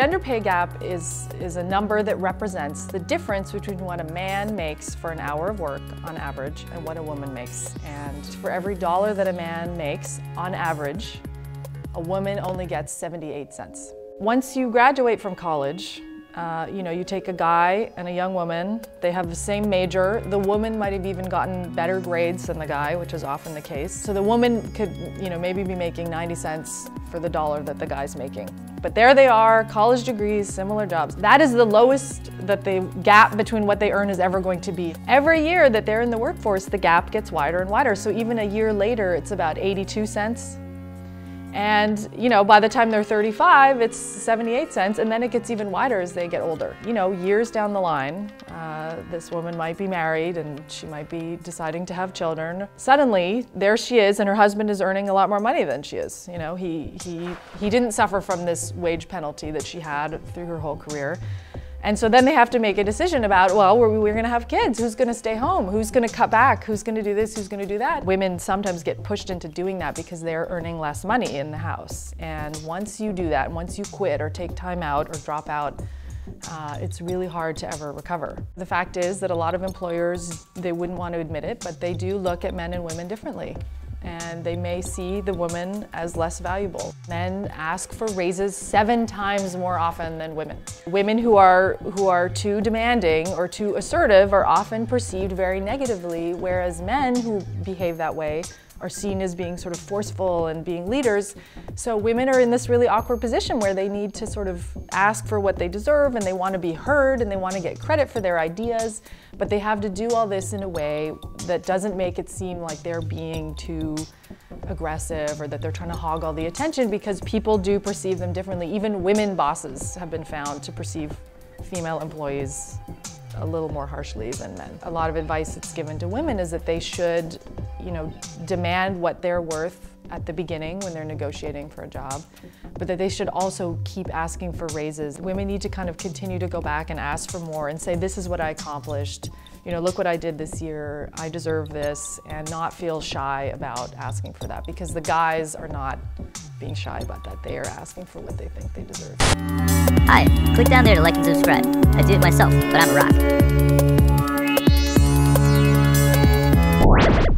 gender pay gap is a number that represents the difference between what a man makes for an hour of work on average and what a woman makes. And for every dollar that a man makes on average, a woman only gets 78 cents. Once you graduate from college, you take a guy and a young woman, they have the same major. The woman might have even gotten better grades than the guy, which is often the case. So the woman could, maybe be making 90 cents for the dollar that the guy's making. But there they are, college degrees, similar jobs. That is the lowest that the gap between what they earn is ever going to be. Every year that they're in the workforce, the gap gets wider and wider. So even a year later, it's about 82 cents. And, by the time they're 35, it's 78 cents, and then it gets even wider as they get older. Years down the line, this woman might be married and she might be deciding to have children. Suddenly, there she is, and her husband is earning a lot more money than she is. He didn't suffer from this wage penalty that she had through her whole career. And so then they have to make a decision about, well, we're going to have kids. Who's going to stay home? Who's going to cut back? Who's going to do this? Who's going to do that? Women sometimes get pushed into doing that because they're earning less money in the house. And once you do that, once you quit or take time out or drop out, it's really hard to ever recover. The fact is that a lot of employers, they wouldn't want to admit it, but they do look at men and women differently. And they may see the woman as less valuable. Men ask for raises 7 times more often than women. Women who are too demanding or too assertive are often perceived very negatively, whereas men who behave that way are seen as being sort of forceful and being leaders. So women are in this really awkward position where they need to sort of ask for what they deserve, and they want to be heard, and they want to get credit for their ideas, but they have to do all this in a way that doesn't make it seem like they're being too aggressive or that they're trying to hog all the attention, because people do perceive them differently. Even women bosses have been found to perceive female employees a little more harshly than men. A lot of advice that's given to women is that they should, demand what they're worth at the beginning when they're negotiating for a job, but that they should also keep asking for raises. Women need to kind of continue to go back and ask for more and say, this is what I accomplished. Look what I did this year, I deserve this, and not feel shy about asking for that, because the guys are not being shy about that. They are asking for what they think they deserve. Hi, click down there to like and subscribe. I do it myself, but I'm a rock.